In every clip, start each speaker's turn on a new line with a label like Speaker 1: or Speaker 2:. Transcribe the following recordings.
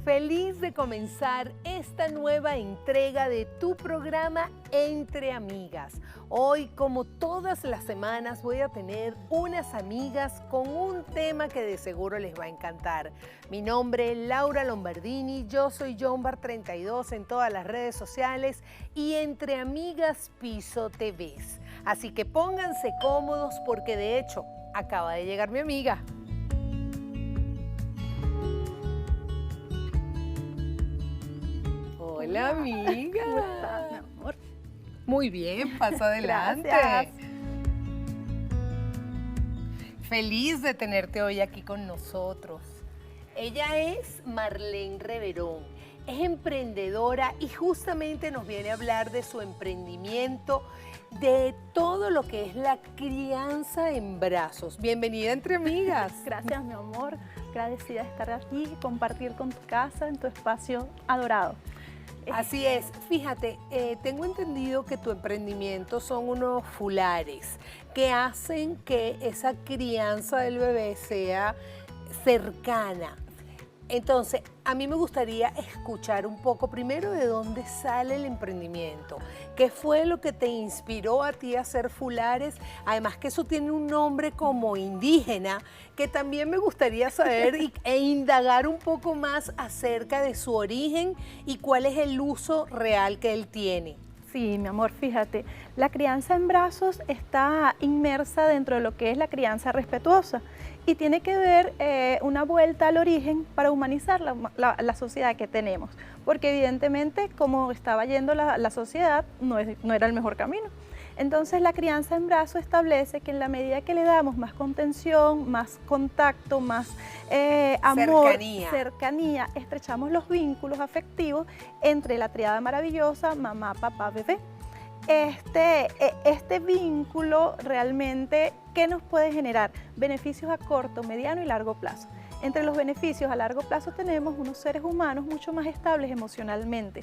Speaker 1: Feliz de comenzar esta nueva entrega de tu programa Entre Amigas. Hoy, como todas las semanas, voy a tener unas amigas con un tema que de seguro les va a encantar. Mi nombre es Laura Lombardini, yo soy Jombar32 en todas las redes sociales y Entre Amigas Piso TVs. Así que pónganse cómodos porque de hecho acaba de llegar mi amiga. Hola, amiga.
Speaker 2: ¿Cómo estás, mi amor?
Speaker 1: Muy bien, pasa adelante.
Speaker 2: Gracias.
Speaker 1: Feliz de tenerte hoy aquí con nosotros. Ella es Marlene Reverón, es emprendedora y justamente nos viene a hablar de su emprendimiento, de todo lo que es la crianza en brazos. Bienvenida Entre Amigas.
Speaker 2: Gracias, mi amor. Agradecida de estar aquí y compartir con tu casa en tu espacio adorado.
Speaker 1: Así es, fíjate, tengo entendido que tu emprendimiento son unos fulares que hacen que esa crianza del bebé sea cercana. Entonces, a mí me gustaría escuchar un poco primero de dónde sale el emprendimiento, qué fue lo que te inspiró a ti a hacer fulares, además que eso tiene un nombre como indígena, que también me gustaría saber e indagar un poco más acerca de su origen y cuál es el uso real que él tiene.
Speaker 2: Sí, mi amor, fíjate, la crianza en brazos está inmersa dentro de lo que es la crianza respetuosa y tiene que ver una vuelta al origen para humanizar la sociedad que tenemos, porque evidentemente como estaba yendo la sociedad no era el mejor camino. Entonces la crianza en brazo establece que en la medida que le damos más contención, más contacto, más amor, cercanía, estrechamos los vínculos afectivos entre la triada maravillosa mamá, papá, bebé. Este vínculo realmente, ¿qué nos puede generar? Beneficios a corto, mediano y largo plazo. Entre los beneficios a largo plazo tenemos unos seres humanos mucho más estables emocionalmente.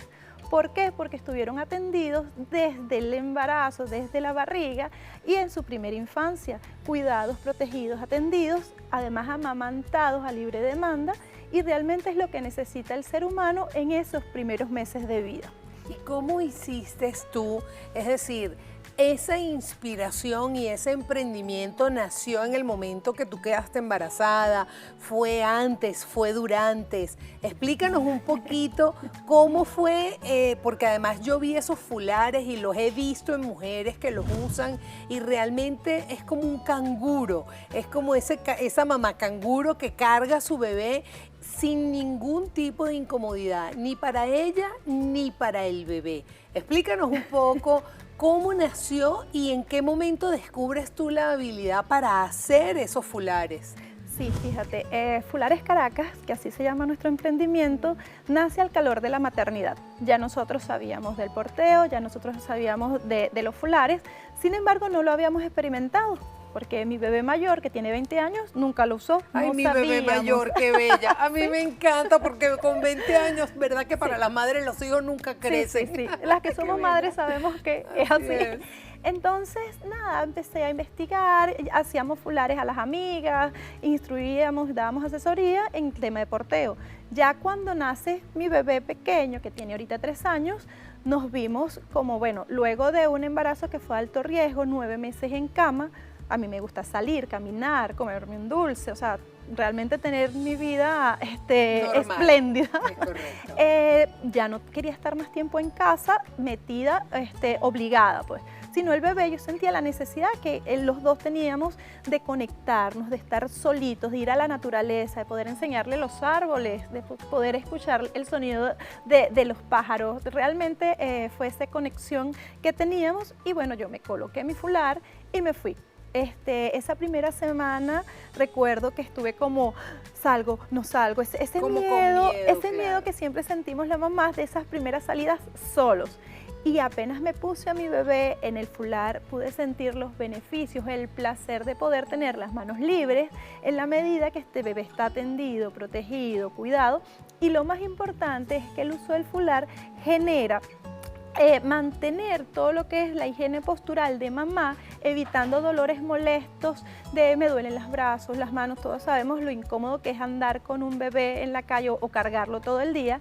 Speaker 2: ¿Por qué? Porque estuvieron atendidos desde el embarazo, desde la barriga y en su primera infancia, cuidados, protegidos, atendidos, además amamantados a libre demanda y realmente es lo que necesita el ser humano en esos primeros meses de vida.
Speaker 1: ¿Y cómo hiciste tú? Es decir, esa inspiración y ese emprendimiento nació en el momento que tú quedaste embarazada, fue antes, fue durante. Explícanos un poquito cómo fue, porque además yo vi esos fulares y los he visto en mujeres que los usan y realmente es como un canguro, es como esa mamá canguro que carga a su bebé sin ningún tipo de incomodidad, ni para ella ni para el bebé. Explícanos un poco cómo nació y en qué momento descubres tú la habilidad para hacer esos fulares.
Speaker 2: Sí, fíjate, Fulares Caracas, que así se llama nuestro emprendimiento, nace al calor de la maternidad. Ya nosotros sabíamos del porteo, ya nosotros sabíamos de los fulares, sin embargo no lo habíamos experimentado. Porque mi bebé mayor, que tiene 20 años, nunca lo usó.
Speaker 1: Ay, mi bebé mayor, qué bella. A mí me encanta porque con 20 años, ¿verdad que para las madres los hijos nunca crecen?
Speaker 2: Sí. Las que somos madres sabemos que es así. Entonces, nada, empecé a investigar, hacíamos fulares a las amigas, instruíamos, dábamos asesoría en tema de porteo. Ya cuando nace mi bebé pequeño, que tiene ahorita 3 años, nos vimos como, bueno, luego de un embarazo que fue de alto riesgo, 9 meses en cama, a mí me gusta salir, caminar, comerme un dulce, o sea, realmente tener mi vida espléndida. Ya no quería estar más tiempo en casa, metida, obligada, pues. Sino el bebé, yo sentía la necesidad que los dos teníamos de conectarnos, de estar solitos, de ir a la naturaleza, de poder enseñarle los árboles, de poder escuchar el sonido de los pájaros. Realmente fue esa conexión que teníamos y bueno, yo me coloqué mi fular y me fui. Esa primera semana recuerdo que estuve como salgo, no salgo, ese miedo que siempre sentimos las mamás de esas primeras salidas solos. Y apenas me puse a mi bebé en el fular, pude sentir los beneficios, el placer de poder tener las manos libres en la medida que este bebé está atendido, protegido, cuidado. Y lo más importante es que el uso del fular genera mantener todo lo que es la higiene postural de mamá, evitando dolores molestos de me duelen los brazos, las manos, todos sabemos lo incómodo que es andar con un bebé en la calle o cargarlo todo el día.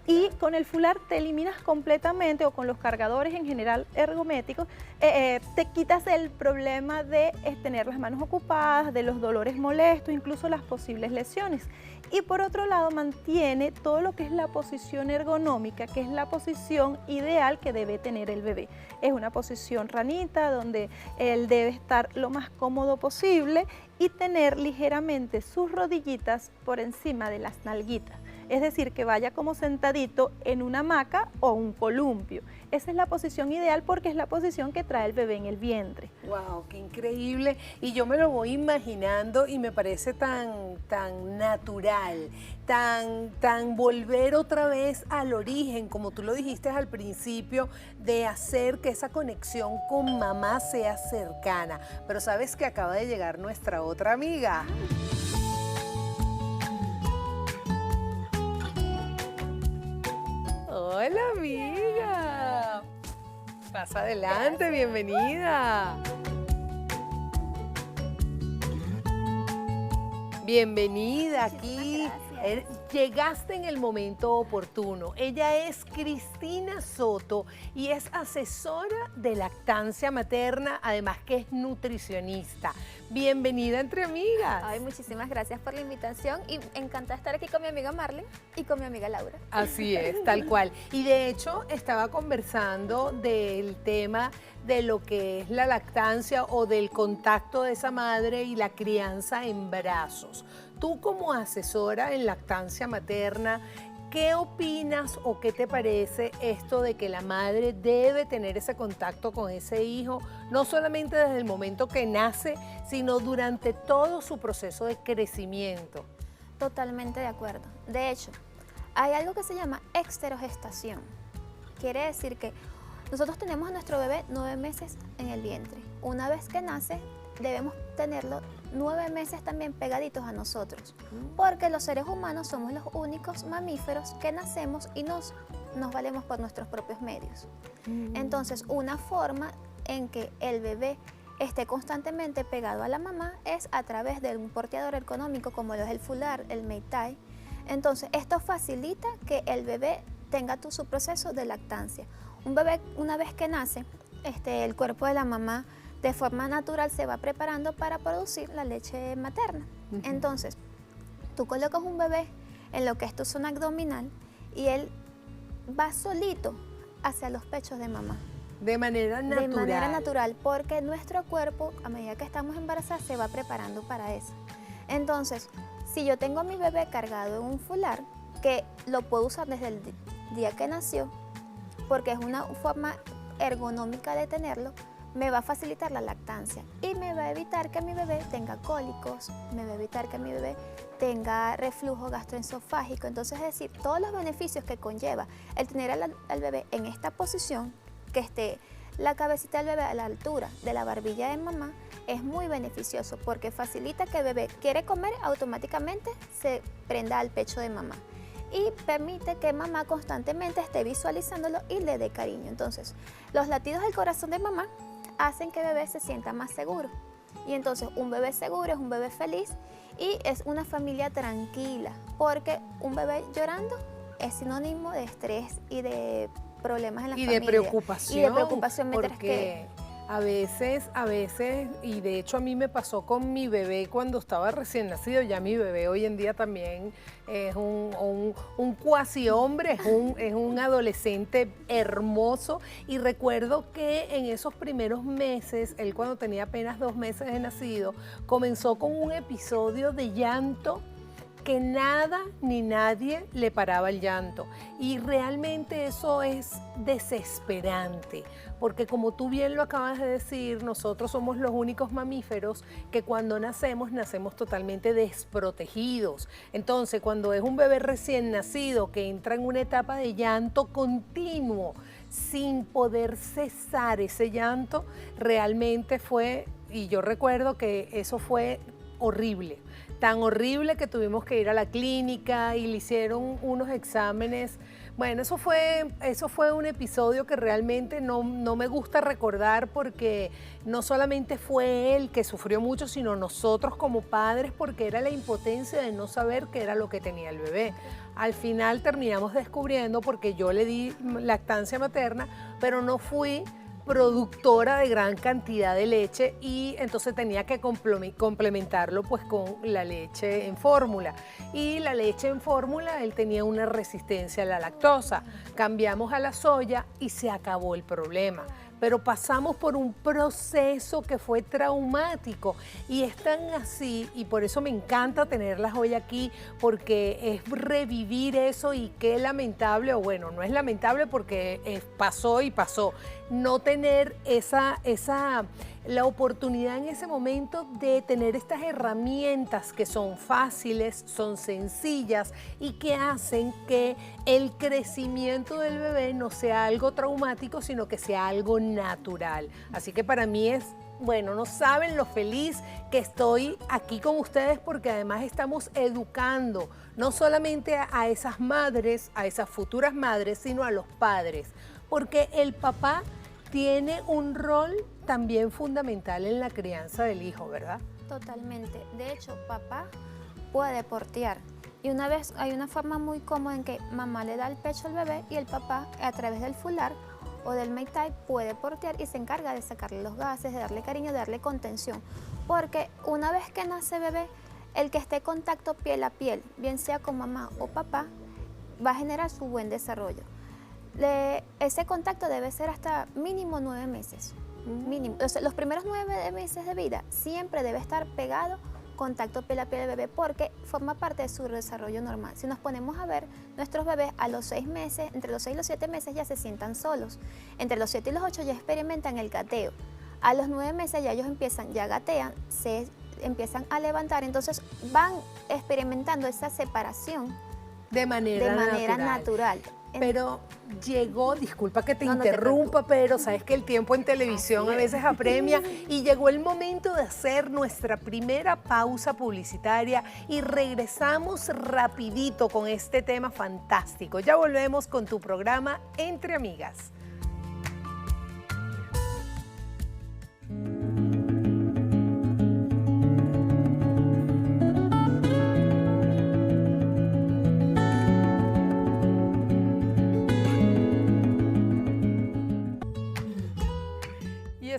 Speaker 2: Y con el fular te eliminas completamente, o con los cargadores en general ergométricos, te quitas el problema de tener las manos ocupadas, de los dolores molestos, incluso las posibles lesiones. Y por otro lado mantiene todo lo que es la posición ergonómica, que es la posición ideal que debe tener el bebé. Es una posición ranita donde él debe estar lo más cómodo posible y tener ligeramente sus rodillitas por encima de las nalguitas. Es decir, que vaya como sentadito en una hamaca o un columpio. Esa es la posición ideal porque es la posición que trae el bebé en el vientre.
Speaker 1: ¡Wow! ¡Qué increíble! Y yo me lo voy imaginando y me parece tan natural, tan volver otra vez al origen, como tú lo dijiste al principio, de hacer que esa conexión con mamá sea cercana. Pero sabes que acaba de llegar nuestra otra amiga. Hola, amiga. Pasa adelante, bienvenida. Bienvenida aquí. Llegaste en el momento oportuno. Ella es Cristina Soto y es asesora de lactancia materna, además que es nutricionista. Bienvenida entre amigas.
Speaker 3: Ay, muchísimas gracias por la invitación y encantada de estar aquí con mi amiga Marlene y con mi amiga Laura.
Speaker 1: Así es, tal cual. Y de hecho estaba conversando del tema de lo que es la lactancia o del contacto de esa madre y la crianza en brazos. Tú como asesora en lactancia materna, ¿qué opinas o qué te parece esto de que la madre debe tener ese contacto con ese hijo, no solamente desde el momento que nace, sino durante todo su proceso de crecimiento?
Speaker 3: Totalmente de acuerdo. De hecho, hay algo que se llama exterogestación. Quiere decir que nosotros tenemos a nuestro bebé 9 meses en el vientre. Una vez que nace, debemos tenerlo 9 meses también pegaditos a nosotros, porque los seres humanos somos los únicos mamíferos que nacemos y nos valemos por nuestros propios medios. Entonces, una forma en que el bebé esté constantemente pegado a la mamá es a través de un porteador ergonómico como lo es el fular, el Meitai. Entonces, esto facilita que el bebé tenga su proceso de lactancia. Un bebé, una vez que nace, el cuerpo de la mamá de forma natural se va preparando para producir la leche materna. Entonces, tú colocas un bebé en lo que es tu zona abdominal y él va solito hacia los pechos de mamá.
Speaker 1: De manera natural.
Speaker 3: De manera natural, porque nuestro cuerpo, a medida que estamos embarazadas, se va preparando para eso. Entonces, si yo tengo a mi bebé cargado en un fular, que lo puedo usar desde el día que nació, porque es una forma ergonómica de tenerlo, me va a facilitar la lactancia y me va a evitar que mi bebé tenga cólicos, me va a evitar que mi bebé tenga reflujo gastroesofágico. Entonces, es decir, todos los beneficios que conlleva el tener al bebé en esta posición, que esté la cabecita del bebé a la altura de la barbilla de mamá, es muy beneficioso porque facilita que el bebé quiere comer, automáticamente se prenda al pecho de mamá y permite que mamá constantemente esté visualizándolo y le dé cariño. Entonces, los latidos del corazón de mamá hacen que el bebé se sienta más seguro. Y entonces un bebé seguro es un bebé feliz y es una familia tranquila, porque un bebé llorando es sinónimo de estrés y de problemas en la familia.
Speaker 1: Y de preocupación.
Speaker 3: Y de preocupación mientras
Speaker 1: que a veces, y de hecho a mí me pasó con mi bebé cuando estaba recién nacido. Ya mi bebé hoy en día también es un cuasi hombre, es un adolescente hermoso. Y recuerdo que en esos primeros meses, él cuando tenía apenas 2 meses de nacido, comenzó con un episodio de llanto que nada ni nadie le paraba el llanto. Y realmente eso es desesperante, porque como tú bien lo acabas de decir, nosotros somos los únicos mamíferos que cuando nacemos totalmente desprotegidos. Entonces, cuando es un bebé recién nacido que entra en una etapa de llanto continuo, sin poder cesar ese llanto, realmente fue, y yo recuerdo que eso fue horrible. Tan horrible que tuvimos que ir a la clínica y le hicieron unos exámenes Bueno, eso fue un episodio que realmente no me gusta recordar porque no solamente fue él que sufrió mucho, sino nosotros como padres, porque era la impotencia de no saber qué era lo que tenía el bebé. Al final terminamos descubriendo porque yo le di lactancia materna, pero no fui productora de gran cantidad de leche y entonces tenía que complementarlo pues con la leche en fórmula. Y la leche en fórmula, él tenía una resistencia a la lactosa. Cambiamos a la soya y se acabó el problema. Pero pasamos por un proceso que fue traumático y es tan así, y por eso me encanta tenerlas hoy aquí, porque es revivir eso y qué lamentable, o bueno, no es lamentable porque pasó y pasó, no tener la oportunidad en ese momento de tener estas herramientas que son fáciles, son sencillas y que hacen que el crecimiento del bebé no sea algo traumático, sino que sea algo natural. Así que para mí es, bueno, no saben lo feliz que estoy aquí con ustedes porque además estamos educando no solamente a esas madres, a esas futuras madres, sino a los padres, porque el papá tiene un rol también fundamental en la crianza del hijo, ¿verdad?
Speaker 3: Totalmente. De hecho, papá puede portear. Y una vez hay una forma muy cómoda en que mamá le da el pecho al bebé y el papá a través del fular o del make tie puede portear y se encarga de sacarle los gases, de darle cariño, de darle contención. Porque una vez que nace bebé, el que esté en contacto piel a piel, bien sea con mamá o papá, va a generar su buen desarrollo. Ese contacto debe ser hasta mínimo 9 meses. Mínimo. O sea, los primeros 9 meses de vida siempre debe estar pegado contacto piel a piel del bebé porque forma parte de su desarrollo normal. Si nos ponemos a ver, nuestros bebés a los 6 meses, entre los 6 y los 7 meses ya se sientan solos. Entre los 7 y los 8 ya experimentan el gateo. A los 9 meses ya ellos ya gatean, se empiezan a levantar, entonces van experimentando esa separación
Speaker 1: de manera natural. Pero llegó, disculpa que te interrumpa, pero sabes que el tiempo en televisión a veces apremia y llegó el momento de hacer nuestra primera pausa publicitaria y regresamos rapidito con este tema fantástico. Ya volvemos con tu programa Entre Amigas.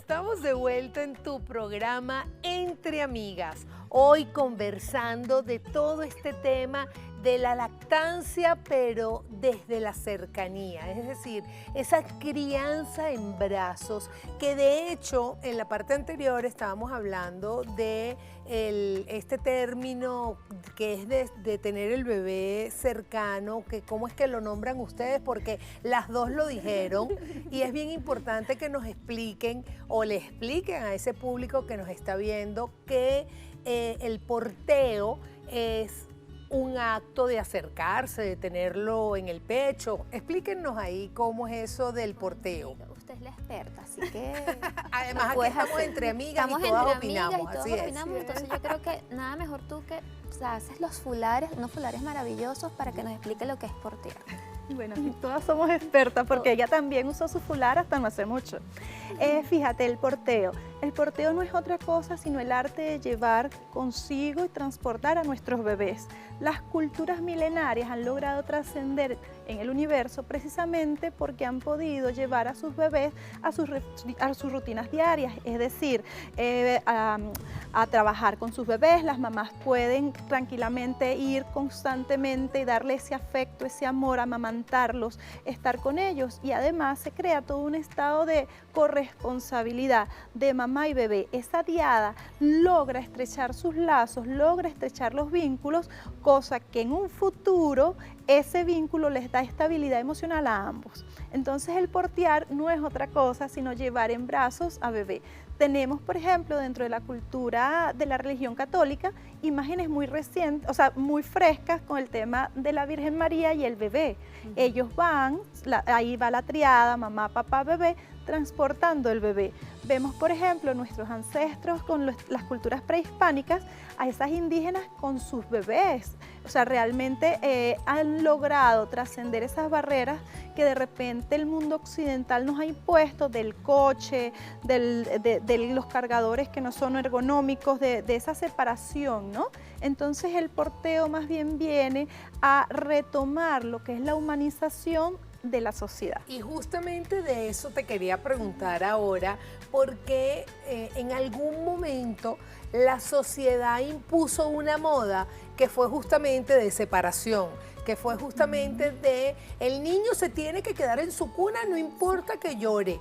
Speaker 1: Estamos de vuelta en tu programa Entre Amigas, hoy conversando de todo este tema de la lactancia, pero desde la cercanía, es decir, esa crianza en brazos, que de hecho en la parte anterior estábamos hablando de este término que es de tener el bebé cercano, que cómo es que lo nombran ustedes, porque las dos lo dijeron y es bien importante que nos expliquen o le expliquen a ese público que nos está viendo que el porteo es un acto de acercarse, de tenerlo en el pecho. Explíquenos ahí cómo es eso del porteo.
Speaker 3: Usted es la experta, así que...
Speaker 1: Además aquí estamos entre amigas y todas opinamos, así es.
Speaker 3: Entonces yo creo que nada mejor tú que haces los fulares, unos fulares maravillosos para que nos explique lo que es portear.
Speaker 2: Bueno, todas somos expertas porque ella también usó su fular hasta no hace mucho. Fíjate, el porteo. El porteo no es otra cosa sino el arte de llevar consigo y transportar a nuestros bebés. Las culturas milenarias han logrado trascender en el universo precisamente porque han podido llevar a sus bebés a sus rutinas diarias, es decir, a trabajar con sus bebés. Las mamás pueden tranquilamente ir constantemente y darle ese afecto, ese amor, amamantarlos, estar con ellos, y además se crea todo un estado de corresponsabilidad de mamá y bebé. Esa diada logra estrechar sus lazos, logra estrechar los vínculos, cosa que en un futuro ese vínculo les da estabilidad emocional a ambos. Entonces el portear no es otra cosa sino llevar en brazos a bebé. Tenemos, por ejemplo, dentro de la cultura de la religión católica, imágenes muy recientes, o sea, muy frescas con el tema de la Virgen María y el bebé. Ellos van, ahí va la triada, mamá, papá, bebé, transportando el bebé. Vemos, por ejemplo, nuestros ancestros con las culturas prehispánicas, a esas indígenas con sus bebés. O sea, realmente han logrado trascender esas barreras que de repente el mundo occidental nos ha impuesto, del coche, de los cargadores que no son ergonómicos, de esa separación, ¿no? Entonces el porteo más bien viene a retomar lo que es la humanización de la sociedad.
Speaker 1: Y justamente de eso te quería preguntar ahora, porque en algún momento la sociedad impuso una moda que fue justamente de separación, que fue justamente de el niño se tiene que quedar en su cuna, no importa que llore.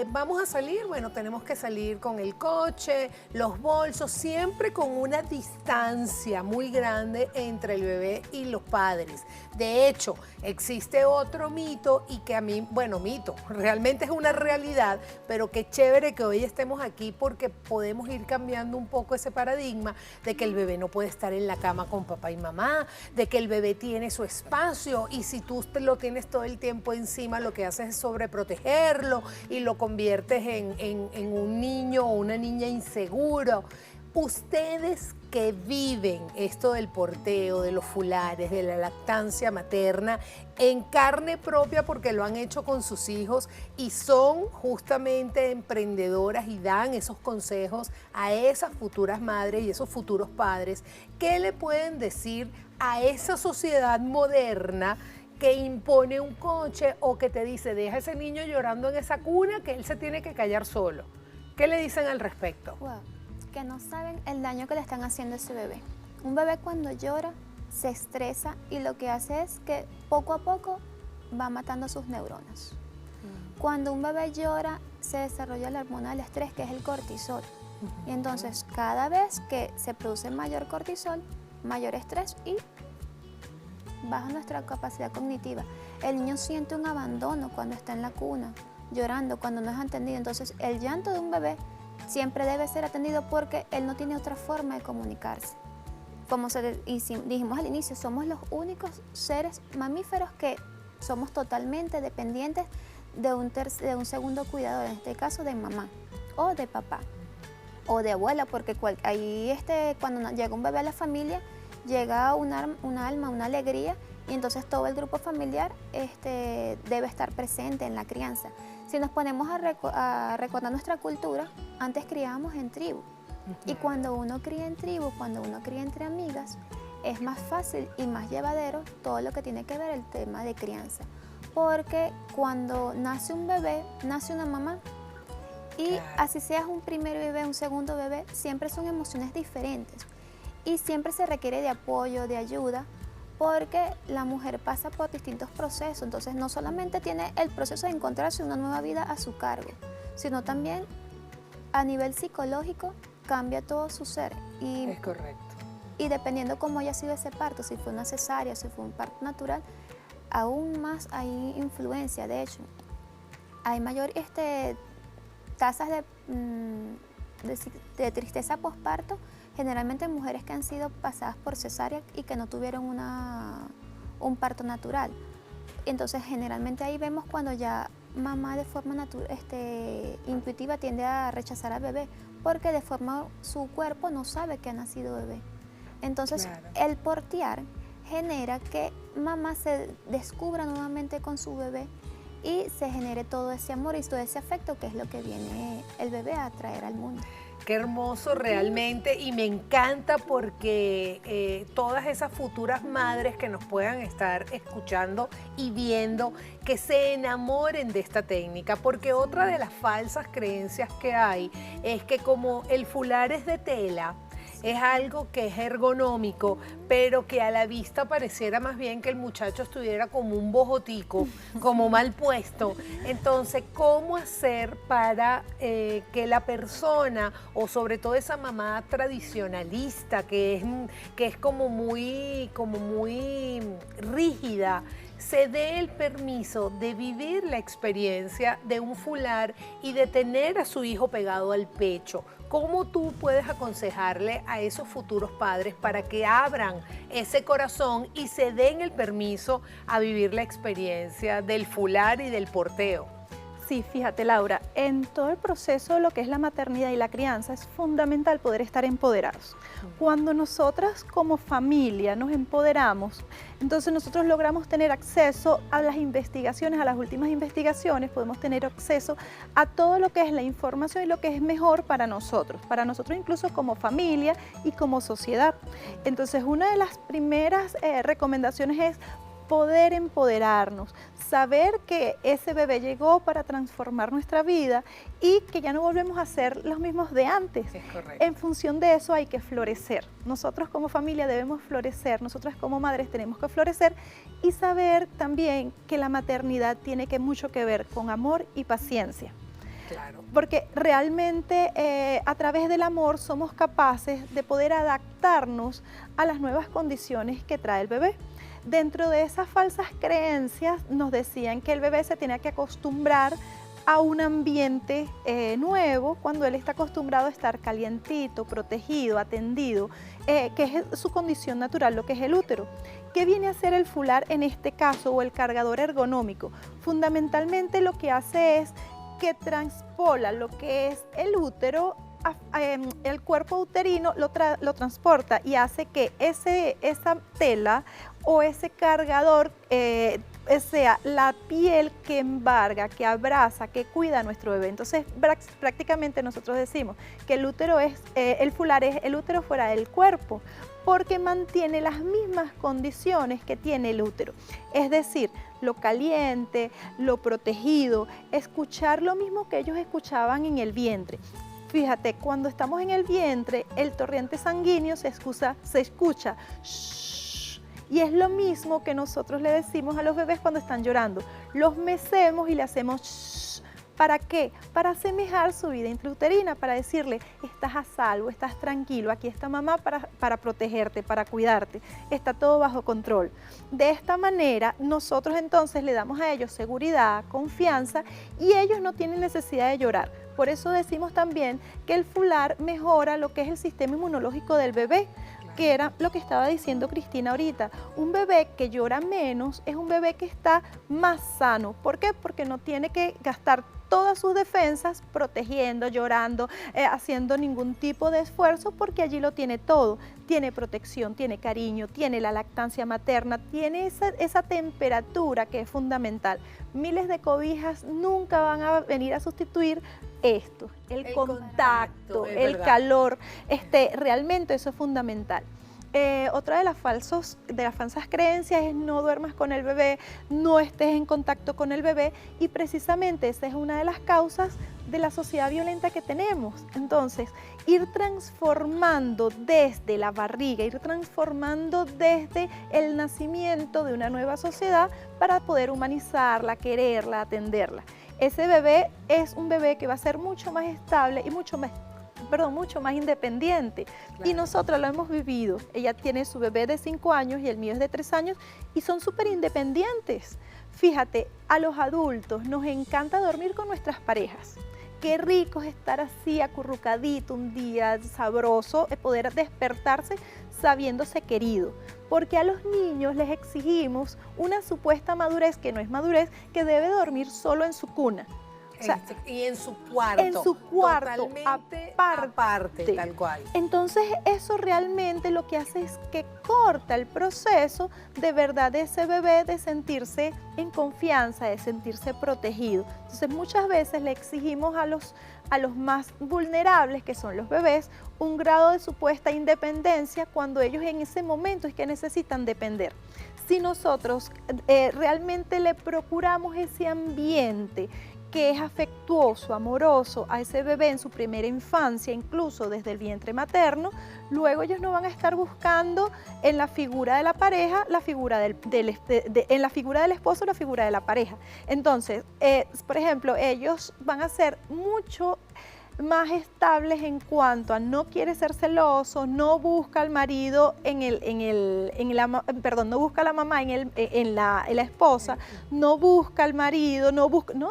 Speaker 1: Vamos a salir, bueno, tenemos que salir con el coche, los bolsos, siempre con una distancia muy grande entre el bebé y los padres. De hecho, existe otro mito y que a mí, bueno, mito, realmente es una realidad, pero qué chévere que hoy estemos aquí porque podemos ir cambiando un poco ese paradigma de que el bebé no puede estar en la cama con papá y mamá, de que el bebé tiene su espacio y si tú lo tienes todo el tiempo encima, lo que haces es sobreprotegerlo y lo conviertes en un niño o una niña inseguro. Ustedes que viven esto del porteo, de los fulares, de la lactancia materna, en carne propia porque lo han hecho con sus hijos y son justamente emprendedoras y dan esos consejos a esas futuras madres y esos futuros padres, ¿qué le pueden decir a esa sociedad moderna que impone un coche o que te dice, deja a ese niño llorando en esa cuna que él se tiene que callar solo? ¿Qué le dicen al respecto?
Speaker 3: Wow. Que no saben el daño que le están haciendo a ese bebé. Un bebé cuando llora se estresa y lo que hace es que poco a poco va matando sus neuronas. Cuando un bebé llora se desarrolla la hormona del estrés, que es el cortisol. Y entonces cada vez que se produce mayor cortisol, mayor estrés y baja nuestra capacidad cognitiva. El niño siente un abandono cuando está en la cuna, llorando, cuando no es atendido. Entonces el llanto de un bebé siempre debe ser atendido porque él no tiene otra forma de comunicarse. Como dijimos al inicio, somos los únicos seres mamíferos que somos totalmente dependientes de un segundo cuidador, en este caso de mamá o de papá o de abuela, porque ahí cuando llega un bebé a la familia, llega un alma, una alegría, y entonces todo el grupo familiar debe estar presente en la crianza. Si nos ponemos a recordar nuestra cultura, antes criábamos en tribu. Y cuando uno cría en tribu, cuando uno cría entre amigas, es más fácil y más llevadero todo lo que tiene que ver el tema de crianza. Porque cuando nace un bebé, nace una mamá. Y así seas un primer bebé, un segundo bebé, siempre son emociones diferentes. Y siempre se requiere de apoyo, de ayuda, porque la mujer pasa por distintos procesos. Entonces no solamente tiene el proceso de encontrarse una nueva vida a su cargo, sino también a nivel psicológico cambia todo su ser.
Speaker 1: Es correcto.
Speaker 3: Y dependiendo cómo haya sido ese parto, si fue una cesárea, si fue un parto natural, aún más hay influencia. De hecho, hay mayor tasas de tristeza posparto, generalmente en mujeres que han sido pasadas por cesárea y que no tuvieron un parto natural. Entonces, generalmente ahí vemos cuando ya mamá de forma intuitiva tiende a rechazar al bebé, porque de forma su cuerpo no sabe que ha nacido bebé. Entonces, el portear genera que mamá se descubra nuevamente con su bebé y se genere todo ese amor y todo ese afecto que es lo que viene el bebé a traer al mundo.
Speaker 1: Qué hermoso realmente, y me encanta porque todas esas futuras madres que nos puedan estar escuchando y viendo, que se enamoren de esta técnica, porque otra de las falsas creencias que hay es que como el fular es de tela, es algo que es ergonómico, pero que a la vista pareciera más bien que el muchacho estuviera como un bojotico, como mal puesto. Entonces, ¿cómo hacer para que la persona, o sobre todo esa mamá tradicionalista, que es como muy rígida, se dé el permiso de vivir la experiencia de un fular y de tener a su hijo pegado al pecho? ¿Cómo tú puedes aconsejarle a esos futuros padres para que abran ese corazón y se den el permiso a vivir la experiencia del fular y del porteo?
Speaker 2: Sí, fíjate Laura, en todo el proceso de lo que es la maternidad y la crianza es fundamental poder estar empoderados. Cuando nosotras como familia nos empoderamos, entonces nosotros logramos tener acceso a las investigaciones, a las últimas investigaciones, podemos tener acceso a todo lo que es la información y lo que es mejor para nosotros incluso como familia y como sociedad. Entonces una de las primeras recomendaciones es poder empoderarnos, saber que ese bebé llegó para transformar nuestra vida y que ya no volvemos a ser los mismos de antes.
Speaker 1: Es correcto.
Speaker 2: En función de eso hay que florecer. Nosotros como familia debemos florecer, nosotras como madres tenemos que florecer y saber también que la maternidad tiene mucho que ver con amor y paciencia.
Speaker 1: Claro.
Speaker 2: Porque realmente a través del amor somos capaces de poder adaptarnos a las nuevas condiciones que trae el bebé. Dentro de esas falsas creencias nos decían que el bebé se tenía que acostumbrar a un ambiente nuevo cuando él está acostumbrado a estar calientito, protegido, atendido, que es su condición natural, lo que es el útero. ¿Qué viene a hacer el fular en este caso o el cargador ergonómico? Fundamentalmente lo que hace es que transpola lo que es el útero, el cuerpo uterino lo transporta y hace que esa tela o ese cargador sea la piel que embarga, que abraza, que cuida a nuestro bebé. Entonces prácticamente nosotros decimos que el útero el fular es el útero fuera del cuerpo, porque mantiene las mismas condiciones que tiene el útero. Es decir, lo caliente, lo protegido, escuchar lo mismo que ellos escuchaban en el vientre. Fíjate, cuando estamos en el vientre, el torrente sanguíneo se escucha shh, y es lo mismo que nosotros le decimos a los bebés cuando están llorando. Los mecemos y le hacemos shh. ¿Para qué? Para asemejar su vida intrauterina, para decirle, estás a salvo, estás tranquilo, aquí está mamá para protegerte, para cuidarte, está todo bajo control. De esta manera, nosotros entonces le damos a ellos seguridad, confianza y ellos no tienen necesidad de llorar. Por eso decimos también que el fular mejora lo que es el sistema inmunológico del bebé, que era lo que estaba diciendo Cristina ahorita. Un bebé que llora menos es un bebé que está más sano. ¿Por qué? Porque no tiene que gastar todas sus defensas protegiendo, llorando, haciendo ningún tipo de esfuerzo, porque allí lo tiene todo. Tiene protección, tiene cariño, tiene la lactancia materna, tiene esa temperatura que es fundamental. Miles de cobijas nunca van a venir a sustituir esto, el contacto, el calor, realmente eso es fundamental. Otra de las falsas creencias es no duermas con el bebé, no estés en contacto con el bebé, y precisamente esa es una de las causas de la sociedad violenta que tenemos. Entonces, ir transformando desde la barriga, ir transformando desde el nacimiento de una nueva sociedad para poder humanizarla, quererla, atenderla. Ese bebé es un bebé que va a ser mucho más estable y mucho más independiente. Claro. Y nosotros lo hemos vivido. Ella tiene su bebé de 5 años y el mío es de 3 años y son súper independientes. Fíjate, a los adultos nos encanta dormir con nuestras parejas. Qué rico es estar así acurrucadito un día sabroso, poder despertarse sabiéndose querido. Porque a los niños les exigimos una supuesta madurez que no es madurez, que debe dormir solo en su cuna.
Speaker 1: O sea, y en su cuarto.
Speaker 2: En su cuarto,
Speaker 1: totalmente
Speaker 2: aparte,
Speaker 1: tal cual.
Speaker 2: Entonces eso realmente lo que hace es que corta el proceso de verdad de ese bebé de sentirse en confianza, de sentirse protegido. Entonces muchas veces le exigimos a los más vulnerables, que son los bebés, un grado de supuesta independencia cuando ellos en ese momento es que necesitan depender. Si nosotros realmente le procuramos ese ambiente que es afectuoso, amoroso a ese bebé en su primera infancia, incluso desde el vientre materno, luego ellos no van a estar buscando en la figura de la pareja, en la figura del esposo, la figura de la pareja. Entonces, por ejemplo, ellos van a ser mucho más estables en cuanto a no quiere ser celoso, no busca al marido no busca a la mamá en la esposa, no busca al marido, no,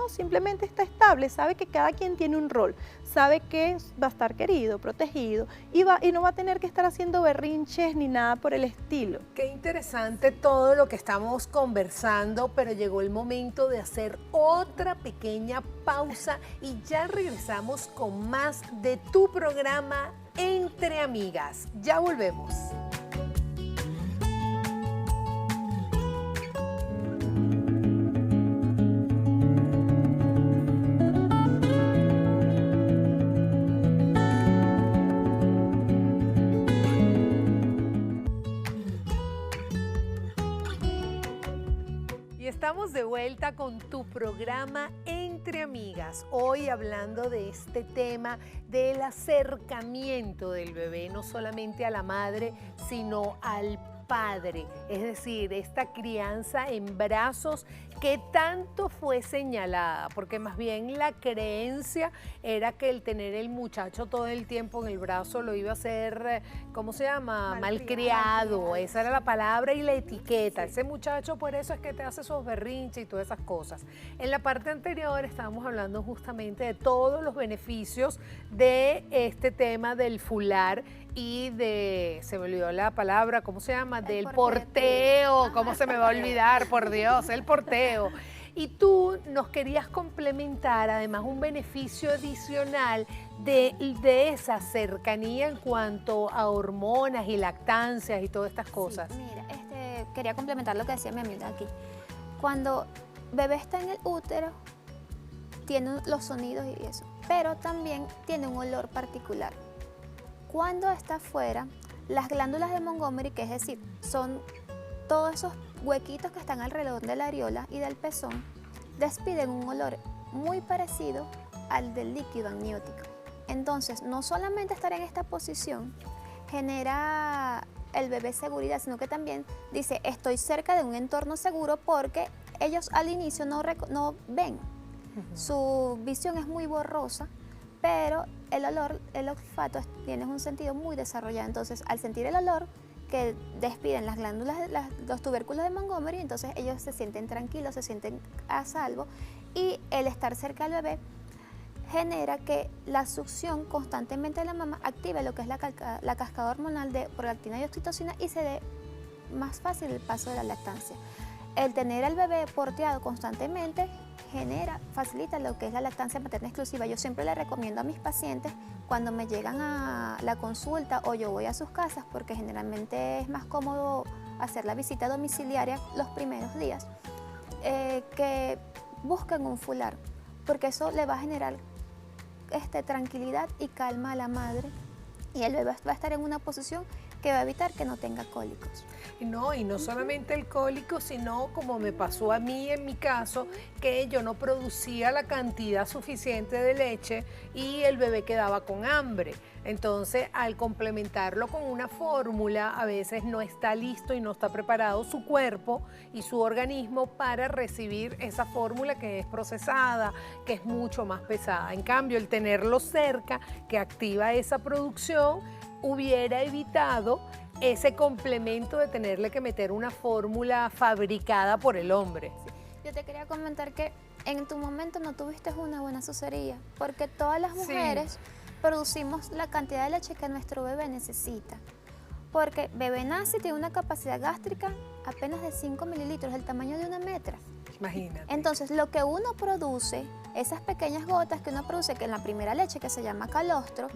Speaker 2: simplemente está estable, sabe que cada quien tiene un rol, sabe que va a estar querido, protegido y no va a tener que estar haciendo berrinches ni nada por el estilo.
Speaker 1: Qué interesante todo lo que estamos conversando, pero llegó el momento de hacer otra pequeña pausa y ya regresamos con más de tu programa Entre Amigas. Ya volvemos. Estamos de vuelta con tu programa Entre Amigas, hoy hablando de este tema del acercamiento del bebé, no solamente a la madre, sino al padre, es decir, esta crianza en brazos que tanto fue señalada, porque más bien la creencia era que el tener el muchacho todo el tiempo en el brazo lo iba a hacer, ¿cómo se llama? Malcriado, esa era la palabra y la etiqueta. Sí. Ese muchacho por eso es que te hace esos berrinches y todas esas cosas. En la parte anterior estábamos hablando justamente de todos los beneficios de este tema del fular y de, se me olvidó la palabra, ¿cómo se llama? Del porteo, ¿cómo se me va a olvidar? Por Dios, el porteo. Y tú nos querías complementar además un beneficio adicional de esa cercanía en cuanto a hormonas y lactancias y todas estas cosas.
Speaker 3: Sí, mira, quería complementar lo que decía mi amiga aquí. Cuando bebé está en el útero, tiene los sonidos y eso, pero también tiene un olor particular. Cuando está afuera, las glándulas de Montgomery, que es decir, son todos esos huequitos que están alrededor de la areola y del pezón, despiden un olor muy parecido al del líquido amniótico. Entonces, no solamente estar en esta posición genera el bebé seguridad, sino que también dice, estoy cerca de un entorno seguro porque ellos al inicio no ven. Su visión es muy borrosa, pero el olor, el olfato tiene un sentido muy desarrollado. Entonces, al sentir el olor que despiden las glándulas, los tubérculos de Montgomery, entonces ellos se sienten tranquilos, se sienten a salvo, y el estar cerca del bebé genera que la succión constantemente de la mamá active lo que es la cascada hormonal de prolactina y oxitocina y se dé más fácil el paso de la lactancia. El tener al bebé porteado constantemente facilita lo que es la lactancia materna exclusiva. Yo siempre le recomiendo a mis pacientes cuando me llegan a la consulta o yo voy a sus casas, porque generalmente es más cómodo hacer la visita domiciliaria los primeros días, que busquen un fular, porque eso le va a generar tranquilidad y calma a la madre y el bebé va a estar en una posición que va a evitar que no tenga cólicos.
Speaker 1: Y no solamente el cólico, sino como me pasó a mí en mi caso, que yo no producía la cantidad suficiente de leche y el bebé quedaba con hambre. Entonces, al complementarlo con una fórmula, a veces no está listo y no está preparado su cuerpo y su organismo para recibir esa fórmula que es procesada, que es mucho más pesada. En cambio, el tenerlo cerca, que activa esa producción, hubiera evitado ese complemento de tenerle que meter una fórmula fabricada por el hombre.
Speaker 3: Sí. Yo te quería comentar que en tu momento no tuviste una buena sucería, porque todas las mujeres producimos la cantidad de leche que nuestro bebé necesita. Porque bebé nace y tiene una capacidad gástrica apenas de 5 mililitros, del tamaño de una metra.
Speaker 1: Imagínate.
Speaker 3: Entonces, lo que uno produce, esas pequeñas gotas que uno produce, que en la primera leche, que se llama calostro,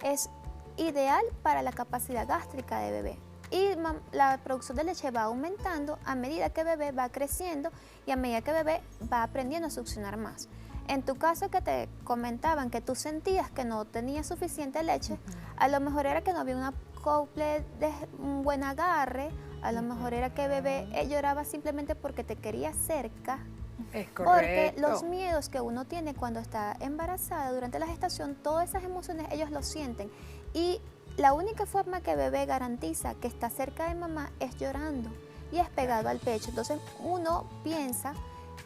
Speaker 3: es ideal para la capacidad gástrica de bebé. Y la producción de leche va aumentando a medida que bebé va creciendo y a medida que bebé va aprendiendo a succionar más. En tu caso, que te comentaban que tú sentías que no tenías suficiente leche, a lo mejor era que no había un acople de un buen agarre, a lo mejor era que bebé lloraba simplemente porque te quería cerca.
Speaker 1: Es correcto.
Speaker 3: Porque los miedos que uno tiene cuando está embarazada durante la gestación, todas esas emociones ellos lo sienten. Y la única forma que bebé garantiza que está cerca de mamá es llorando y es pegado al pecho. Entonces uno piensa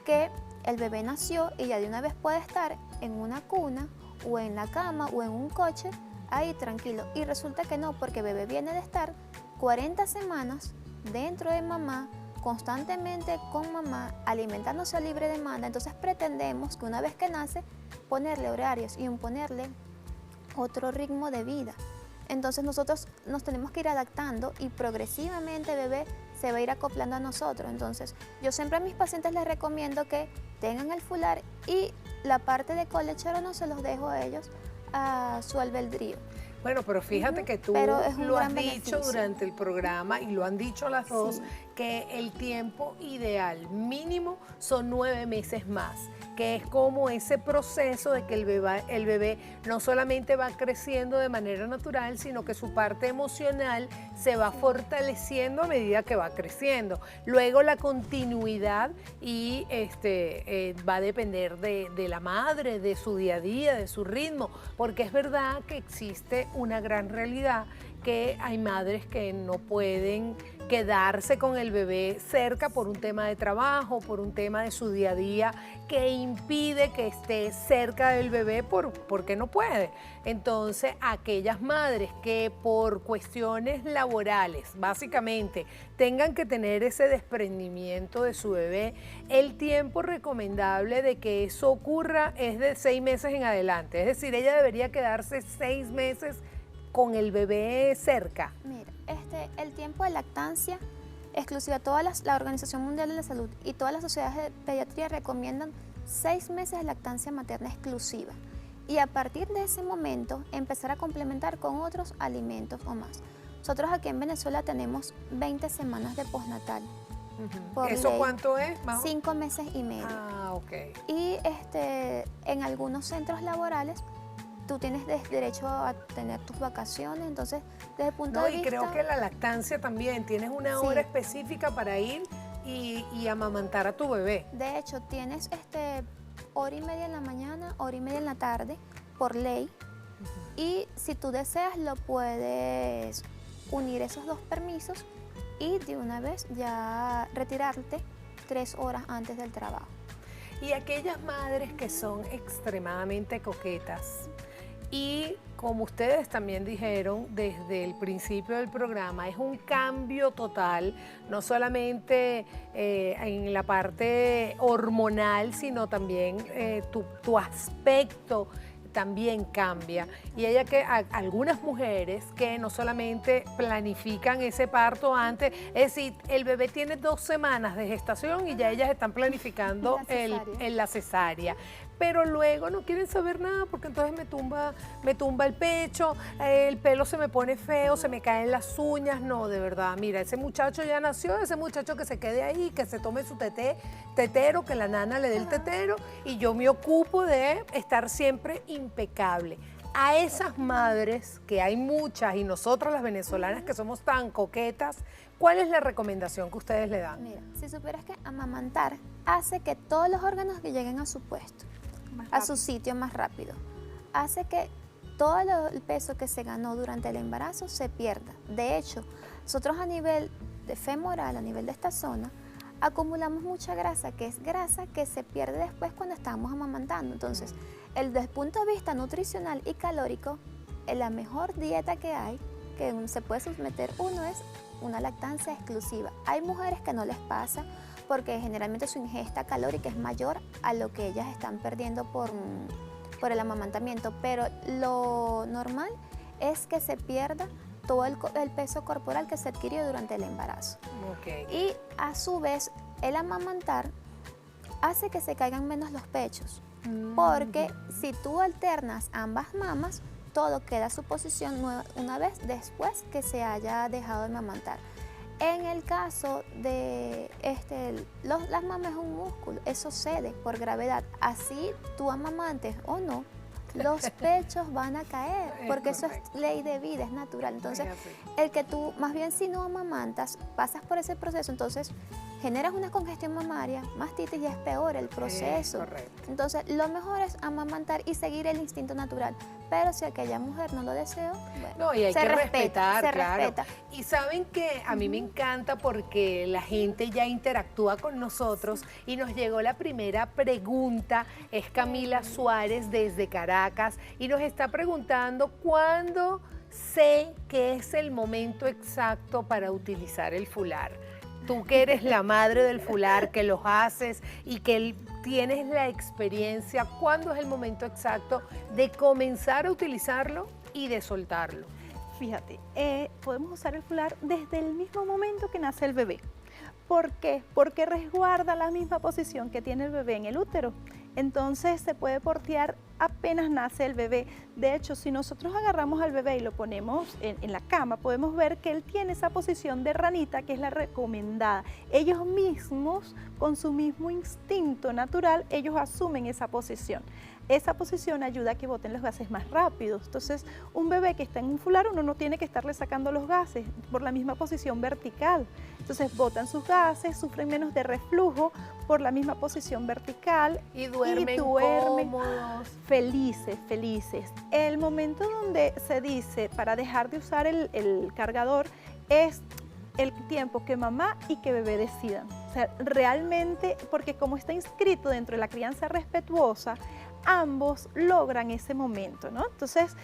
Speaker 3: que el bebé nació y ya de una vez puede estar en una cuna o en la cama o en un coche ahí tranquilo. Y resulta que no, porque bebé viene de estar 40 semanas dentro de mamá, constantemente con mamá, alimentándose a libre demanda, entonces pretendemos que una vez que nace, ponerle horarios y imponerle otro ritmo de vida. Entonces nosotros nos tenemos que ir adaptando y progresivamente el bebé se va a ir acoplando a nosotros. Entonces yo siempre a mis pacientes les recomiendo que tengan el fular y la parte de colechero no se los dejo a ellos a su albedrío.
Speaker 1: Bueno, pero fíjate que tú
Speaker 3: Pero es un
Speaker 1: lo has
Speaker 3: gran
Speaker 1: dicho
Speaker 3: beneficio.
Speaker 1: durante el programa y lo han dicho las dos,
Speaker 3: Sí.
Speaker 1: que el tiempo ideal mínimo son 9 meses más, que es como ese proceso de que el bebé no solamente va creciendo de manera natural, sino que su parte emocional se va fortaleciendo a medida que va creciendo. Luego la continuidad y va a depender de la madre, de su día a día, de su ritmo, porque es verdad que existe una gran realidad que hay madres que no pueden quedarse con el bebé cerca por un tema de trabajo, por un tema de su día a día, que impide que esté cerca del bebé porque no puede. Entonces, aquellas madres que por cuestiones laborales, básicamente, tengan que tener ese desprendimiento de su bebé, el tiempo recomendable de que eso ocurra es de 6 meses en adelante. Es decir, ella debería quedarse 6 meses con el bebé cerca.
Speaker 3: Mira, el tiempo de lactancia exclusiva, la Organización Mundial de la Salud y todas las sociedades de pediatría recomiendan 6 meses de lactancia materna exclusiva. Y a partir de ese momento empezar a complementar con otros alimentos o más. Nosotros aquí en Venezuela tenemos 20 semanas de postnatal. Por
Speaker 1: ¿Eso
Speaker 3: ley.
Speaker 1: cuánto es?
Speaker 3: 5 meses y medio.
Speaker 1: Ah, ok.
Speaker 3: Y en algunos centros laborales tú tienes derecho a tener tus vacaciones, entonces desde el punto
Speaker 1: No,
Speaker 3: de
Speaker 1: y
Speaker 3: vista...
Speaker 1: creo que la lactancia también, tienes una
Speaker 3: Sí.
Speaker 1: hora específica para ir y amamantar a tu bebé.
Speaker 3: De hecho, tienes hora y media en la mañana, hora y media en la tarde, por ley, y si tú deseas lo puedes unir esos 2 permisos y de una vez ya retirarte 3 horas antes del trabajo.
Speaker 1: Y aquellas madres que son extremadamente coquetas y como ustedes también dijeron desde el principio del programa, es un cambio total, no solamente en la parte hormonal, sino también tu aspecto también cambia. Y algunas mujeres que no solamente planifican ese parto antes, es decir, el bebé tiene 2 semanas de gestación y ya ellas están planificando la cesárea. Pero luego no quieren saber nada porque entonces me tumba el pecho, el pelo se me pone feo, se me caen las uñas. No, de verdad, mira, ese muchacho ya nació, ese muchacho que se quede ahí, que se tome su tetero, que la nana le dé el tetero y yo me ocupo de estar siempre impecable. A esas madres, que hay muchas, y nosotros las venezolanas que somos tan coquetas, ¿cuál es la recomendación que ustedes le dan?
Speaker 3: Mira, si supieras que amamantar hace que todos los órganos que lleguen a su puesto, a su sitio más rápido, hace que todo el peso que se ganó durante el embarazo se pierda. De hecho, nosotros a nivel de femoral, a nivel de esta zona, acumulamos mucha grasa, que es grasa que se pierde después cuando estamos amamantando. Entonces, desde el punto de vista nutricional y calórico, la mejor dieta que hay, que se puede someter uno, es una lactancia exclusiva. Hay mujeres que no les pasa porque generalmente su ingesta calórica es mayor a lo que ellas están perdiendo por el amamantamiento, pero lo normal es que se pierda todo el peso corporal que se adquirió durante el embarazo.
Speaker 1: Okay.
Speaker 3: Y a su vez, el amamantar hace que se caigan menos los pechos, porque si tú alternas ambas mamas, todo queda a su posición una vez después que se haya dejado de amamantar. En el caso de las mamas es un músculo, eso cede por gravedad. Así tú amamantes o no, los pechos van a caer, porque eso es ley de vida, es natural. Entonces, el que tú, más bien si no amamantas, pasas por ese proceso, entonces generas una congestión mamaria, mastitis y es peor el proceso.
Speaker 1: Correcto.
Speaker 3: Entonces, lo mejor es amamantar y seguir el instinto natural. Pero si aquella mujer no lo desea, bueno,
Speaker 1: no, y hay que respetar, claro.
Speaker 3: Respeta.
Speaker 1: Y saben que a mí me encanta porque la gente ya interactúa con nosotros y nos llegó la primera pregunta, es Camila Suárez desde Caracas y nos está preguntando ¿cuándo sé que es el momento exacto para utilizar el fular? tú que eres la madre del fular, que los haces y que tienes la experiencia, ¿cuándo es el momento exacto de comenzar a utilizarlo y de soltarlo?
Speaker 2: Fíjate, podemos usar el fular desde el mismo momento que nace el bebé. ¿Por qué? Porque resguarda la misma posición que tiene el bebé en el útero. Entonces se puede portear apenas nace el bebé. De hecho, si nosotros agarramos al bebé y lo ponemos en la cama, podemos ver que él tiene esa posición de ranita que es la recomendada. Ellos mismos, con su mismo instinto natural, ellos asumen esa posición. Esa posición ayuda a que boten los gases más rápido. Entonces, un bebé que está en un fular, uno no tiene que estarle sacando los gases por la misma posición vertical. Entonces, botan sus gases, sufren menos de reflujo por la misma posición vertical.
Speaker 1: Y duermen cómodos.
Speaker 2: Felices, felices. El momento donde se dice para dejar de usar el cargador es el tiempo que mamá y que bebé decidan. O sea, realmente, porque como está inscrito dentro de la crianza respetuosa, ambos logran ese momento, ¿no? Entonces,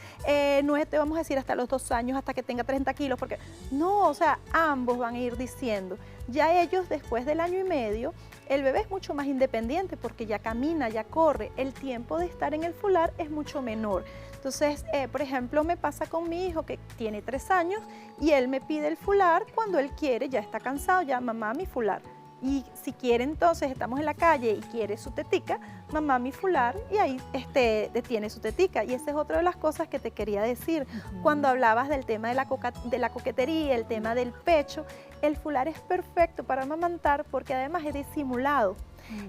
Speaker 2: no es, te vamos a decir hasta los 2 años, hasta que tenga 30 kilos, porque no, o sea, ambos van a ir diciendo. Ya ellos, después del 1 año y medio, el bebé es mucho más independiente porque ya camina, ya corre, el tiempo de estar en el fular es mucho menor. Entonces, por ejemplo, me pasa con mi hijo que tiene 3 años y él me pide el fular cuando él quiere, ya está cansado, ya mamá mi fular. Y si quiere entonces, estamos en la calle y quiere su tetica, mamá mi fular, y ahí detiene su tetica. Y esa es otra de las cosas que te quería decir. Cuando hablabas del tema de la coquetería, el tema del pecho, el fular es perfecto para amamantar porque además es disimulado.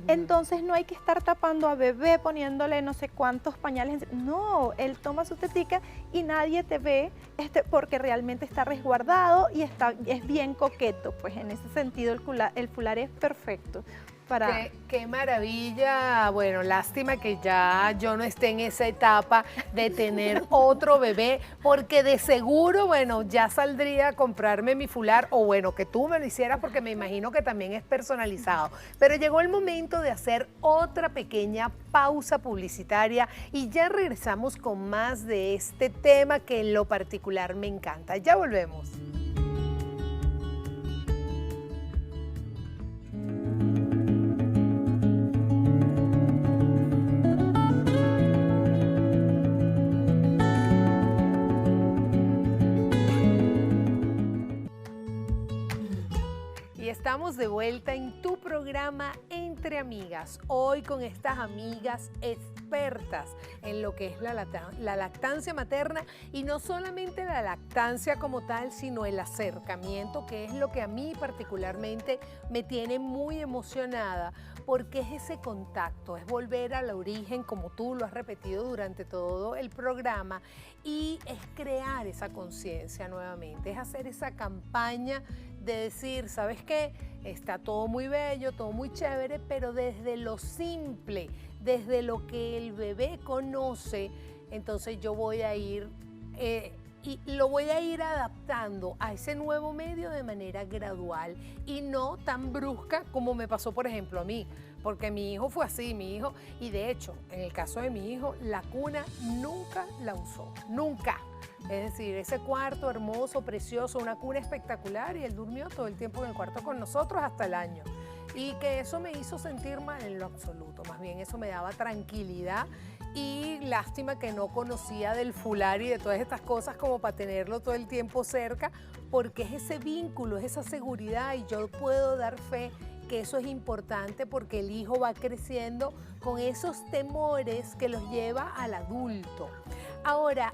Speaker 2: Entonces no hay que estar tapando a bebé, poniéndole no sé cuántos pañales. No, él toma su tetica y nadie te ve porque realmente está resguardado y es bien coqueto. Pues en ese sentido el fular es perfecto.
Speaker 1: Qué maravilla. Bueno, lástima que ya yo no esté en esa etapa de tener otro bebé, porque de seguro, bueno, ya saldría a comprarme mi fular, o bueno, que tú me lo hicieras, porque me imagino que también es personalizado. Pero llegó el momento de hacer otra pequeña pausa publicitaria y ya regresamos con más de este tema que en lo particular me encanta. Ya volvemos. Estamos de vuelta en tu programa Entre Amigas, hoy con estas amigas expertas en lo que es la lactancia materna, y no solamente la lactancia como tal, sino el acercamiento, que es lo que a mí particularmente me tiene muy emocionada, porque es ese contacto, es volver al origen, como tú lo has repetido durante todo el programa, y es crear esa conciencia nuevamente, es hacer esa campaña de decir, ¿sabes qué? Está todo muy bello, todo muy chévere, pero desde lo simple, desde lo que el bebé conoce, entonces yo voy a ir y lo voy a ir adaptando a ese nuevo medio de manera gradual y no tan brusca como me pasó, por ejemplo, a mí. Porque mi hijo fue así, y de hecho, en el caso de mi hijo, la cuna nunca la usó, nunca. Es decir, ese cuarto hermoso, precioso, una cuna espectacular, y él durmió todo el tiempo en el cuarto con nosotros hasta el año. Y que eso me hizo sentir mal en lo absoluto, más bien eso me daba tranquilidad, y lástima que no conocía del fular y de todas estas cosas como para tenerlo todo el tiempo cerca, porque es ese vínculo, es esa seguridad, y yo puedo dar fe que eso es importante porque el hijo va creciendo con esos temores que los lleva al adulto. Ahora,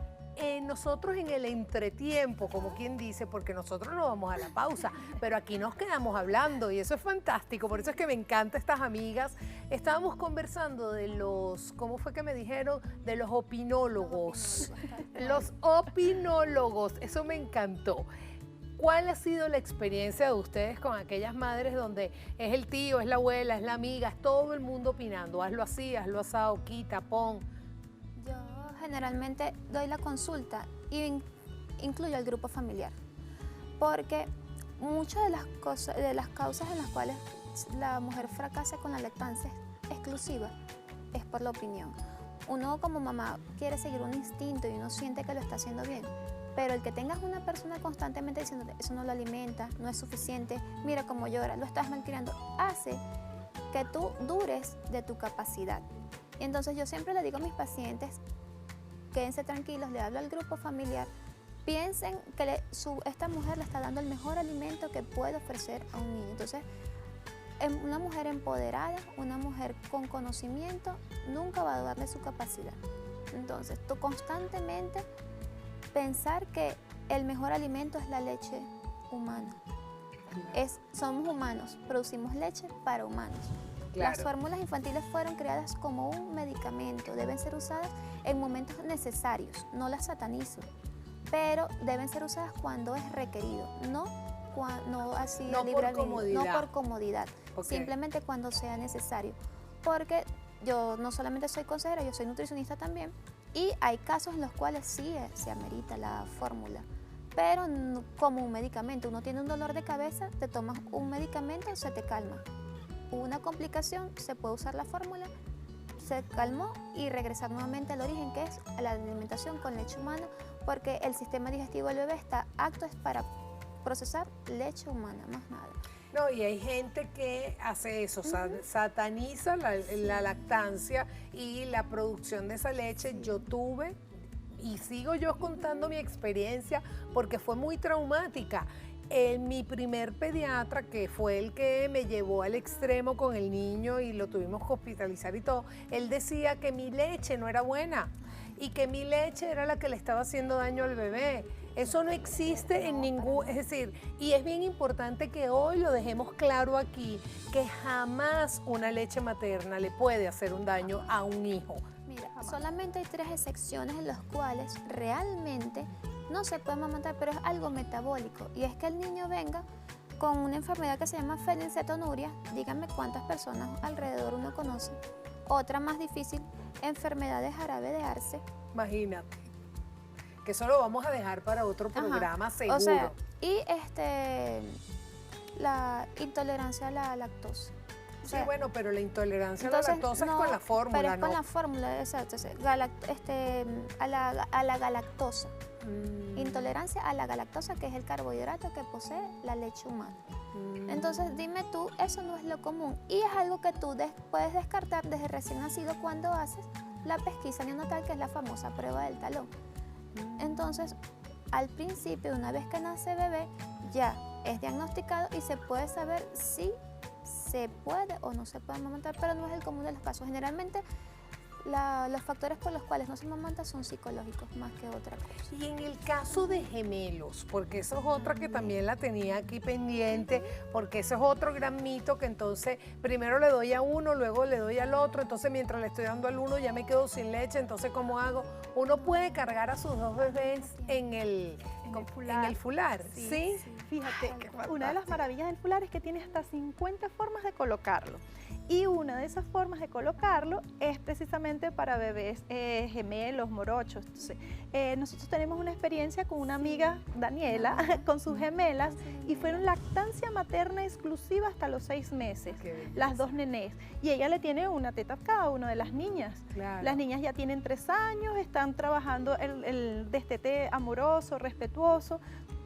Speaker 1: nosotros en el entretiempo, como quien dice, porque nosotros no vamos a la pausa, pero aquí nos quedamos hablando y eso es fantástico, por eso es que me encanta estas amigas. Estábamos conversando de los, ¿cómo fue que me dijeron? De los opinólogos. Los opinólogos, eso me encantó. ¿Cuál ha sido la experiencia de ustedes con aquellas madres donde es el tío, es la abuela, es la amiga, es todo el mundo opinando? Hazlo así, hazlo asado, quita, pon.
Speaker 3: Yo generalmente doy la consulta y incluyo al grupo familiar, porque muchas de las causas en las cuales la mujer fracasa con la lactancia exclusiva es por la opinión. Uno como mamá quiere seguir un instinto y uno siente que lo está haciendo bien, Pero el que tengas una persona constantemente diciéndote, eso no lo alimenta, no es suficiente, mira cómo llora, lo estás malcriando, hace que tú dures de tu capacidad. Y entonces yo siempre le digo a mis pacientes, quédense tranquilos, le hablo al grupo familiar, piensen que esta mujer le está dando el mejor alimento que puede ofrecer a un niño. Entonces, una mujer empoderada, una mujer con conocimiento, nunca va a dudar de su capacidad. Entonces, tú constantemente pensar que el mejor alimento es la leche humana. Somos humanos, producimos leche para humanos.
Speaker 1: Claro.
Speaker 3: Las fórmulas infantiles fueron creadas como un medicamento, deben ser usadas en momentos necesarios, no las satanizo, pero deben ser usadas cuando es requerido, no así
Speaker 1: No
Speaker 3: libre
Speaker 1: por comodidad.
Speaker 3: no por comodidad,
Speaker 1: Okay.
Speaker 3: simplemente cuando sea necesario. Porque yo no solamente soy consejera, yo soy nutricionista también, y hay casos en los cuales sí se amerita la fórmula, pero no como un medicamento. Uno tiene un dolor de cabeza, te tomas un medicamento, se te calma. Una complicación, se puede usar la fórmula, se calmó y regresar nuevamente al origen, que es la alimentación con leche humana, porque el sistema digestivo del bebé está apto para procesar leche humana, más nada.
Speaker 1: No, y hay gente que hace eso, sataniza la lactancia y la producción de esa leche. Yo tuve, y sigo yo contando mi experiencia, porque fue muy traumática. Mi primer pediatra, que fue el que me llevó al extremo con el niño y lo tuvimos que hospitalizar y todo, él decía que mi leche no era buena y que mi leche era la que le estaba haciendo daño al bebé. Eso no existe en ningún, es decir, y es bien importante que hoy lo dejemos claro aquí, que jamás una leche materna le puede hacer un daño a un hijo.
Speaker 3: Mira, solamente hay 3 excepciones en las cuales realmente no se puede amamantar, pero es algo metabólico, y es que el niño venga con una enfermedad que se llama fenilcetonuria. Díganme cuántas personas alrededor uno conoce. Otra más difícil, enfermedad de jarabe de arce.
Speaker 1: Imagínate, que eso lo vamos a dejar para otro programa seguro.
Speaker 3: O sea, y la intolerancia a la lactosa. O
Speaker 1: Sí,
Speaker 3: sea,
Speaker 1: bueno, pero la intolerancia
Speaker 3: entonces,
Speaker 1: a la lactosa es con la fórmula,
Speaker 3: pero es
Speaker 1: ¿no?
Speaker 3: con la fórmula, exacto. A la galactosa. Intolerancia a la galactosa, que es el carbohidrato que posee la leche humana. Entonces, dime tú, eso no es lo común. Y es algo que tú puedes descartar desde recién nacido cuando haces la pesquisa neonatal, que es la famosa prueba del talón. Entonces, al principio, una vez que nace bebé, ya es diagnosticado y se puede saber si se puede o no se puede amamantar, pero no es el común de los casos. Generalmente, los factores por los cuales no se amamanta son psicológicos más que otra cosa.
Speaker 1: Y en el caso de gemelos, porque eso es otra que también la tenía aquí pendiente, porque eso es otro gran mito, que entonces primero le doy a uno, luego le doy al otro, entonces mientras le estoy dando al uno ya me quedo sin leche, entonces ¿cómo hago? Uno puede cargar a sus 2 bebés en el fular, ¿sí?
Speaker 2: Fíjate, una de las maravillas del fular es que tiene hasta 50 formas de colocarlo. Y una de esas formas de colocarlo es precisamente para bebés gemelos, morochos. Entonces, nosotros tenemos una experiencia con una amiga, Daniela, con sus gemelas, y fueron lactancia materna exclusiva hasta los 6 meses, las 2 nenés. Y ella le tiene una teta a cada una de las niñas.
Speaker 1: Claro.
Speaker 2: Las niñas ya tienen 3 años, están trabajando el destete amoroso, respetuoso,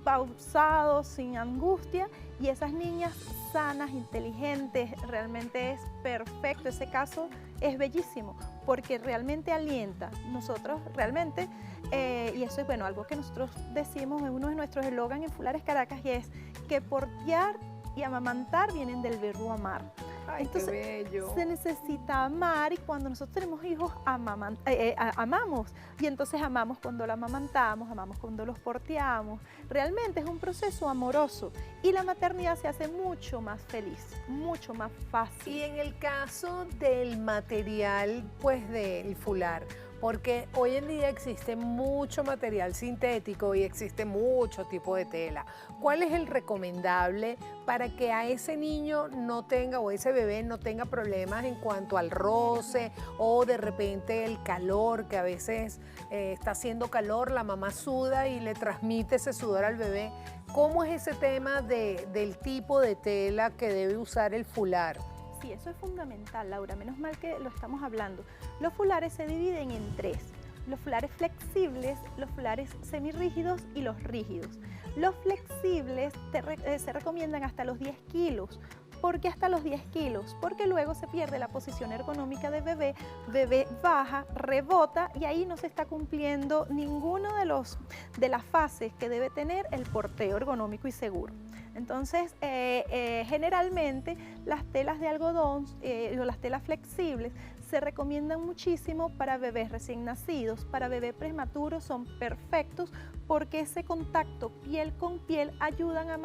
Speaker 2: pausado, sin angustia, y esas niñas sanas, inteligentes, realmente es perfecto. Ese caso es bellísimo porque realmente alienta. Nosotros realmente, y eso es bueno, algo que nosotros decimos en uno de nuestros eslogans en Fulares Caracas, y es que portear y amamantar vienen del verbo amar.
Speaker 1: Ay,
Speaker 2: entonces,
Speaker 1: qué bello.
Speaker 2: se necesita amar, y cuando nosotros tenemos hijos amamos, y entonces amamos cuando la amamantamos, amamos cuando los porteamos. Realmente es un proceso amoroso y la maternidad se hace mucho más feliz, mucho más fácil.
Speaker 1: Y en el caso del material, pues del fular, porque hoy en día existe mucho material sintético y existe mucho tipo de tela. ¿Cuál es el recomendable para que a ese niño no tenga, o ese bebé no tenga problemas en cuanto al roce o de repente el calor, que a veces está haciendo calor, la mamá suda y le transmite ese sudor al bebé? ¿Cómo es ese tema del tipo de tela que debe usar el fular?
Speaker 2: Sí, eso es fundamental, Laura, menos mal que lo estamos hablando. Los fulares se dividen en 3. los fulares flexibles, los fulares semirrígidos y los rígidos. Los flexibles se recomiendan hasta los 10 kilos. ¿Por qué hasta los 10 kilos? Porque luego se pierde la posición ergonómica de bebé baja, rebota y ahí no se está cumpliendo ninguno de las fases que debe tener el porteo ergonómico y seguro. Entonces, generalmente las telas de algodón o las telas flexibles se recomiendan muchísimo para bebés recién nacidos, para bebés prematuros son perfectos porque ese contacto piel con piel ayudan a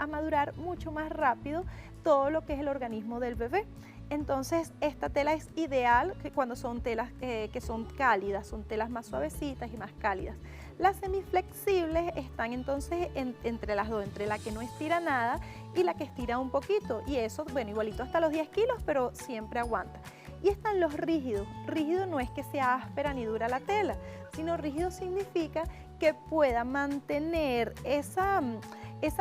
Speaker 2: madurar mucho más rápido todo lo que es el organismo del bebé. Entonces, esta tela es ideal cuando son telas que son cálidas, son telas más suavecitas y más cálidas. Las semiflexibles están entonces entre las dos, entre la que no estira nada y la que estira un poquito. Y eso, bueno, igualito hasta los 10 kilos, pero siempre aguanta. Y están los rígidos. Rígido no es que sea áspera ni dura la tela, sino rígido significa que pueda mantener esa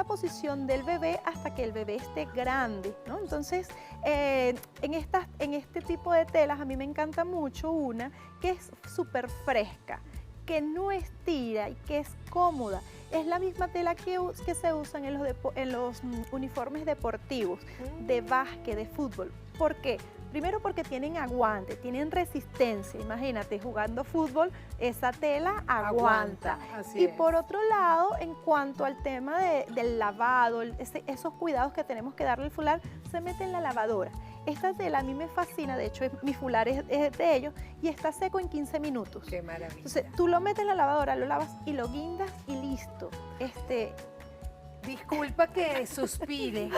Speaker 2: posición del bebé hasta que el bebé esté grande, ¿no? Entonces, en este tipo de telas a mí me encanta mucho una que es súper fresca, que no estira y que es cómoda. Es la misma tela que se usan en los uniformes deportivos, de básquet, de fútbol. ¿Por qué? Primero porque tienen aguante, tienen resistencia. Imagínate, jugando fútbol, esa tela aguanta. Y por otro lado, en cuanto al tema del lavado, esos cuidados que tenemos que darle al fular, se mete en la lavadora. Esta tela a mí me fascina, de hecho mi fular es de ellos y está seco en 15 minutos.
Speaker 1: ¡Qué maravilla!
Speaker 2: Entonces tú lo metes en la lavadora, lo lavas y lo guindas y listo.
Speaker 1: Disculpa que suspire,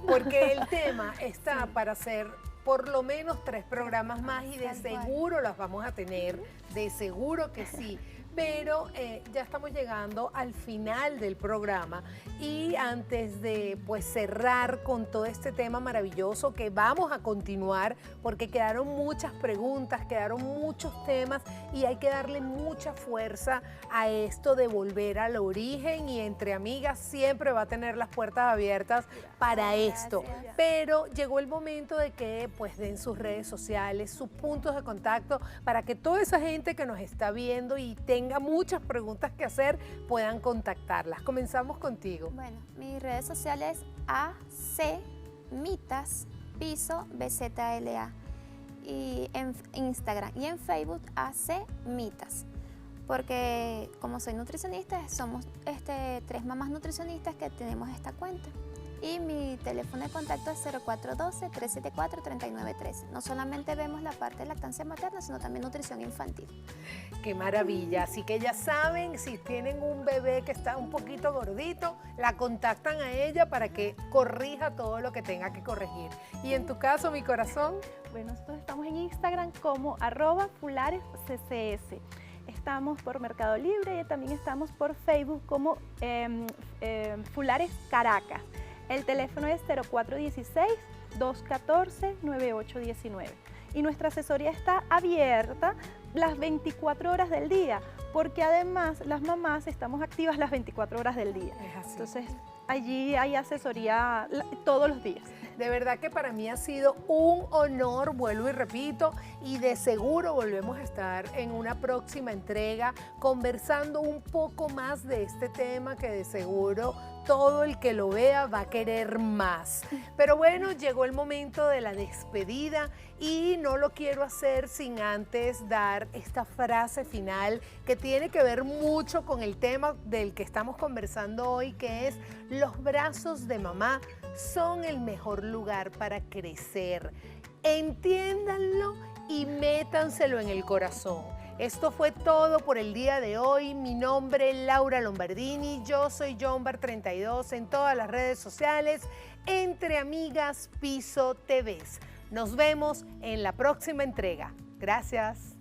Speaker 1: porque el tema está para hacer por lo menos 3 programas más y de seguro los vamos a tener, de seguro que sí. Pero ya estamos llegando al final del programa y antes de pues cerrar con todo este tema maravilloso que vamos a continuar porque quedaron muchas preguntas, quedaron muchos temas y hay que darle mucha fuerza a esto de volver al origen y Entre Amigas siempre va a tener las puertas abiertas para esto. Pero llegó el momento de que pues den sus redes sociales, sus puntos de contacto para que toda esa gente que nos está viendo y tenga muchas preguntas que hacer, puedan contactarlas. Comenzamos contigo.
Speaker 3: Bueno, mis redes sociales acmitas piso bzla y en Instagram y en Facebook acmitas. Porque como soy nutricionista, somos 3 mamás nutricionistas que tenemos esta cuenta. Y mi teléfono de contacto es 0412-374-3913. No solamente vemos la parte de lactancia materna, sino también nutrición infantil.
Speaker 1: ¡Qué maravilla! Así que ya saben, si tienen un bebé que está un poquito gordito, la contactan a ella para que corrija todo lo que tenga que corregir. Y en tu caso, mi corazón.
Speaker 2: Bueno, nosotros estamos en Instagram como @fularesccs. Estamos por Mercado Libre y también estamos por Facebook como Fulares Caracas. El teléfono es 0416-214-9819. Y nuestra asesoría está abierta las 24 horas del día, porque además las mamás estamos activas las 24 horas del día.
Speaker 1: Es así.
Speaker 2: Entonces, allí hay asesoría todos los días.
Speaker 1: De verdad que para mí ha sido un honor, vuelvo y repito, y de seguro volvemos a estar en una próxima entrega conversando un poco más de este tema que de seguro todo el que lo vea va a querer más. Pero bueno, llegó el momento de la despedida y no lo quiero hacer sin antes dar esta frase final que tiene que ver mucho con el tema del que estamos conversando hoy, que es: los brazos de mamá son el mejor lugar para crecer. Entiéndanlo y métanselo en el corazón. Esto fue todo por el día de hoy. Mi nombre es Laura Lombardini, yo soy Jombar32 en todas las redes sociales, Entre Amigas Piso TVs. Nos vemos en la próxima entrega. Gracias.